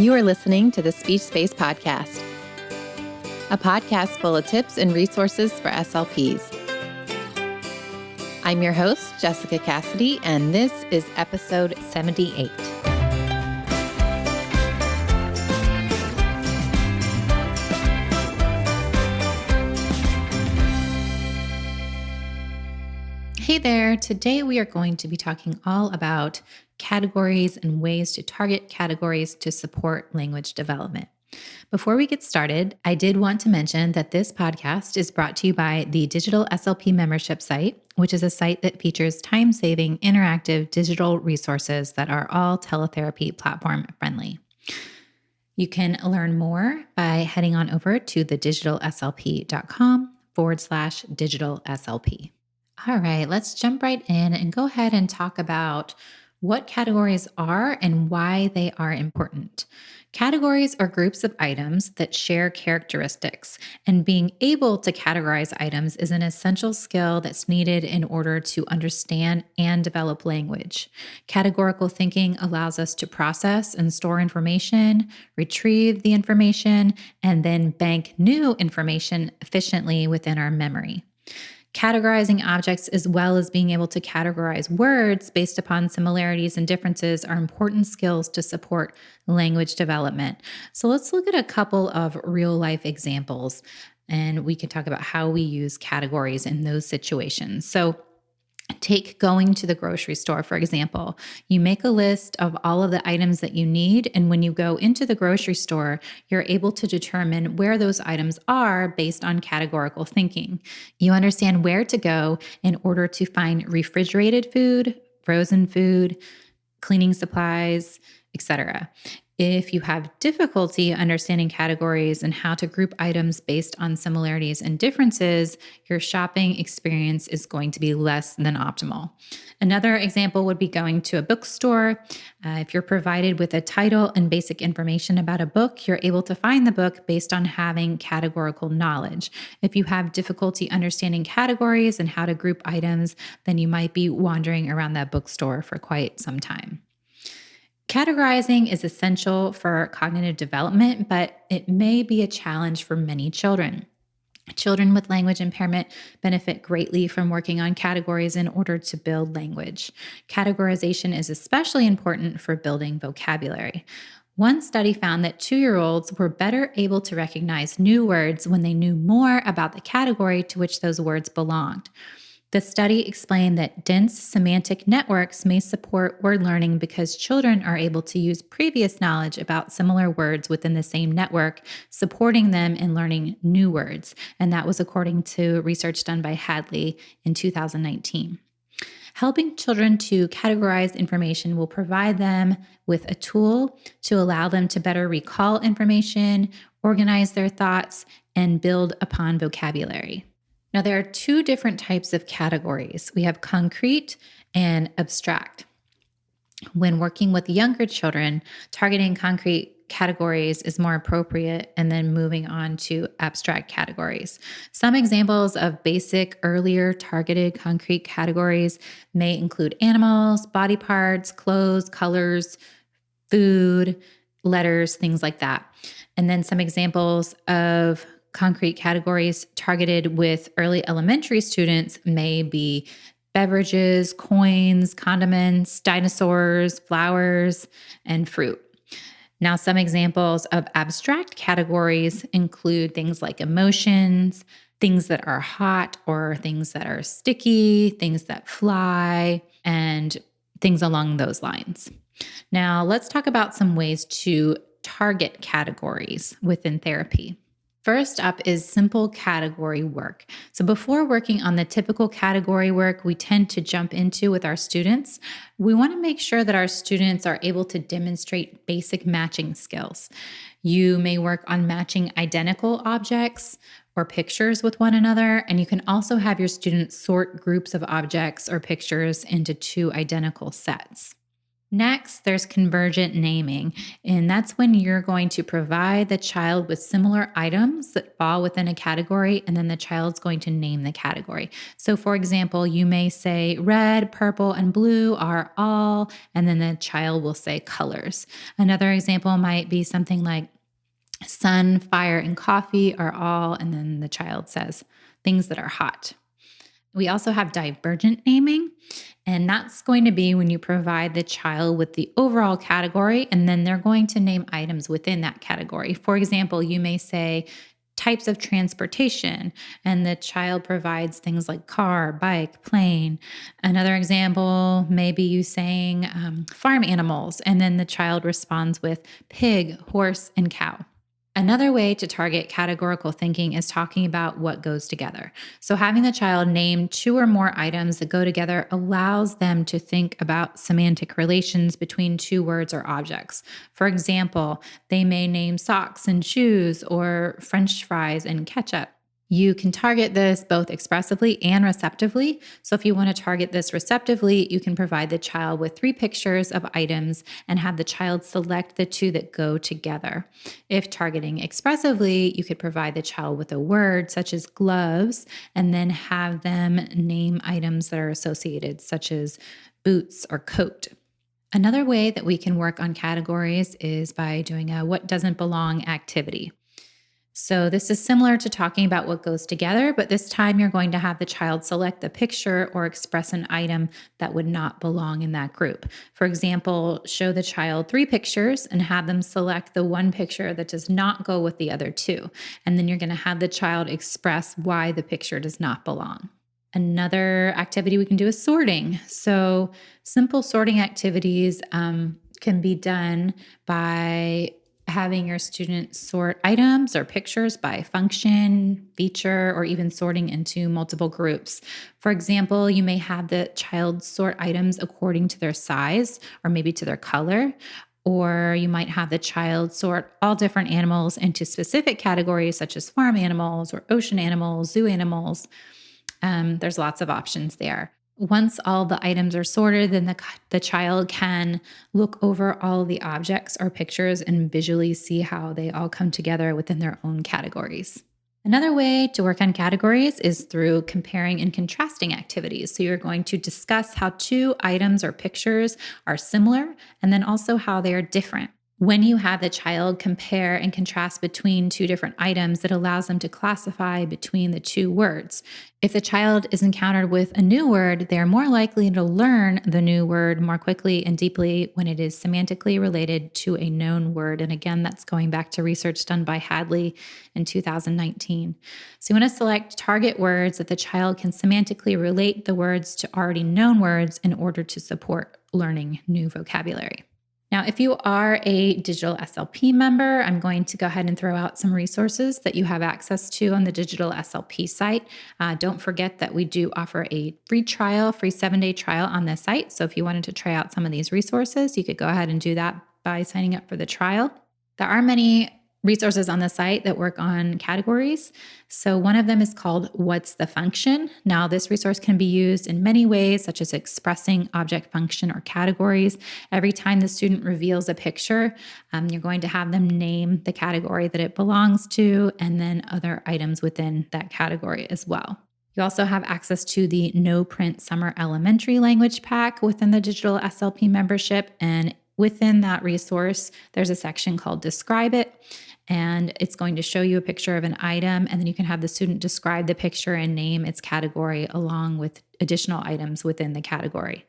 You are listening to the Speech Space Podcast, a podcast full of tips and resources for SLPs. I'm your host, Jessica Cassidy, and this is episode 78. Hey there, today we are going to be talking all about categories and ways to target categories to support language development. Before we get started, I did want to mention that this podcast is brought to you by the Digital SLP Membership site, which is a site that features time-saving, interactive digital resources that are all teletherapy platform friendly. You can learn more by heading on over to thedigitalslp.com/digitalslp. All right, let's jump right in and go ahead and talk about what categories are and why they are important. Categories are groups of items that share characteristics, and being able to categorize items is an essential skill that's needed in order to understand and develop language. Categorical thinking allows us to process and store information, retrieve the information, and then bank new information efficiently within our memory. Categorizing objects as well as being able to categorize words based upon similarities and differences are important skills to support language development. So let's look at a couple of real life examples, and we can talk about how we use categories in those situations. So take going to the grocery store, for example. You make a list of all of the items that you need, and when you go into the grocery store, you're able to determine where those items are based on categorical thinking. You understand where to go in order to find refrigerated food, frozen food, cleaning supplies, etc. If you have difficulty understanding categories and how to group items based on similarities and differences, your shopping experience is going to be less than optimal. Another example would be going to a bookstore. If you're provided with a title and basic information about a book, you're able to find the book based on having categorical knowledge. If you have difficulty understanding categories and how to group items, then you might be wandering around that bookstore for quite some time. Categorizing is essential for cognitive development, but it may be a challenge for many children. Children with language impairment benefit greatly from working on categories in order to build language. Categorization is especially important for building vocabulary. One study found that 2-year-olds were better able to recognize new words when they knew more about the category to which those words belonged. The study explained that dense semantic networks may support word learning because children are able to use previous knowledge about similar words within the same network, supporting them in learning new words. And that was according to research done by Hadley in 2019. Helping children to categorize information will provide them with a tool to allow them to better recall information, organize their thoughts, and build upon vocabulary. Now, there are 2 different types of categories. We have concrete and abstract. When working with younger children, targeting concrete categories is more appropriate, and then moving on to abstract categories. Some examples of basic, earlier targeted concrete categories may include animals, body parts, clothes, colors, food, letters, things like that. And then some examples of concrete categories targeted with early elementary students may be beverages, coins, condiments, dinosaurs, flowers, and fruit. Now, some examples of abstract categories include things like emotions, things that are hot or things that are sticky, things that fly, and things along those lines. Now, let's talk about some ways to target categories within therapy. First up is simple category work. So before working on the typical category work we tend to jump into with our students, we want to make sure that our students are able to demonstrate basic matching skills. You may work on matching identical objects or pictures with one another, and you can also have your students sort groups of objects or pictures into 2 identical sets. Next, there's convergent naming, and that's when you're going to provide the child with similar items that fall within a category, and then the child's going to name the category. So, for example, you may say red, purple, and blue are all, and then the child will say colors. Another example might be something like sun, fire, and coffee are all, and then the child says things that are hot. We also have divergent naming, and that's going to be when you provide the child with the overall category, and then they're going to name items within that category. For example, you may say types of transportation, and the child provides things like car, bike, plane. Another example, maybe you saying farm animals, and then the child responds with pig, horse, and cow. Another way to target categorical thinking is talking about what goes together. So, having the child name two or more items that go together allows them to think about semantic relations between two words or objects. For example, they may name socks and shoes or French fries and ketchup. You can target this both expressively and receptively. So, if you want to target this receptively, you can provide the child with three pictures of items and have the child select the two that go together. If targeting expressively, you could provide the child with a word such as gloves and then have them name items that are associated, such as boots or coat. Another way that we can work on categories is by doing a what doesn't belong activity. So, this is similar to talking about what goes together, but this time you're going to have the child select the picture or express an item that would not belong in that group. For example, show the child three pictures and have them select the one picture that does not go with the other two. And then you're going to have the child express why the picture does not belong. Another activity we can do is sorting. So, simple sorting activities can be done by having your students sort items or pictures by function, feature, or even sorting into multiple groups. For example, you may have the child sort items according to their size or maybe to their color. Or you might have the child sort all different animals into specific categories, such as farm animals or ocean animals, zoo animals. There's lots of options there. Once all the items are sorted, then the child can look over all the objects or pictures and visually see how they all come together within their own categories. Another way to work on categories is through comparing and contrasting activities. So you're going to discuss how two items or pictures are similar and then also how they are different. When you have the child compare and contrast between two different items, it allows them to classify between the two words. If the child is encountered with a new word, they're more likely to learn the new word more quickly and deeply when it is semantically related to a known word. And again, that's going back to research done by Hadley in 2019. So you want to select target words that the child can semantically relate the words to already known words in order to support learning new vocabulary. Now, if you are a digital SLP member, I'm going to go ahead and throw out some resources that you have access to on the digital SLP site. Don't forget that we do offer a free 7-day trial on the site. So if you wanted to try out some of these resources, you could go ahead and do that by signing up for the trial. There are many resources on the site that work on categories. So one of them is called What's the Function? Now, this resource can be used in many ways, such as expressing object function or categories. Every time the student reveals a picture, you're going to have them name the category that it belongs to and then other items within that category as well. You also have access to the No Print Summer Elementary Language Pack within the digital SLP membership. And within that resource, there's a section called Describe It. And it's going to show you a picture of an item, and then you can have the student describe the picture and name its category along with additional items within the category.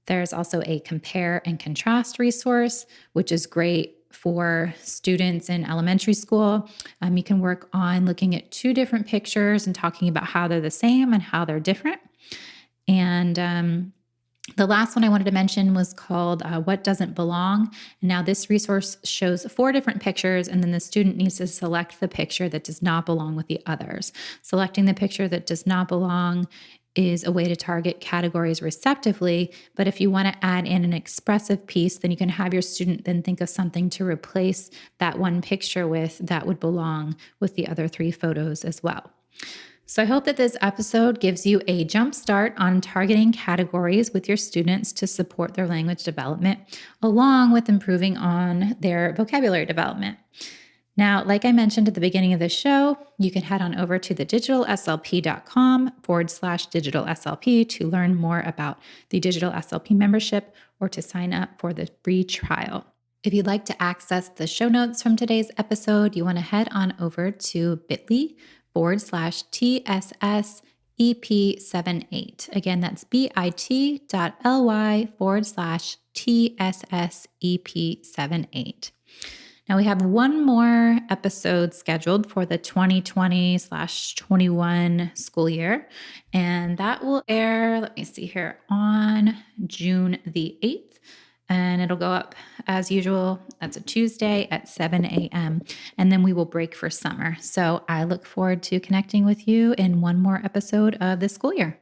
There's also a compare and contrast resource, which is great for students in elementary school. You can work on looking at two different pictures and talking about how they're the same and how they're different. And the last one I wanted to mention was called What Doesn't Belong. Now, this resource shows 4 different pictures, and then the student needs to select the picture that does not belong with the others. Selecting the picture that does not belong is a way to target categories receptively, but if you want to add in an expressive piece, then you can have your student then think of something to replace that one picture with that would belong with the other 3 photos as well. So I hope that this episode gives you a jump start on targeting categories with your students to support their language development, along with improving on their vocabulary development. Now, like I mentioned at the beginning of the show, you can head on over to thedigitalslp.com/digital SLP to learn more about the Digital SLP membership or to sign up for the free trial. If you'd like to access the show notes from today's episode, you want to head on over to bit.ly/TSS EP78. Again, that's bit.ly/TSS EP78. Now we have one more episode scheduled for the 2020/21 school year, and that will air, let me see here, on June the 8th. And it'll go up as usual. That's a Tuesday at 7 a.m. And then we will break for summer. So I look forward to connecting with you in one more episode of this school year.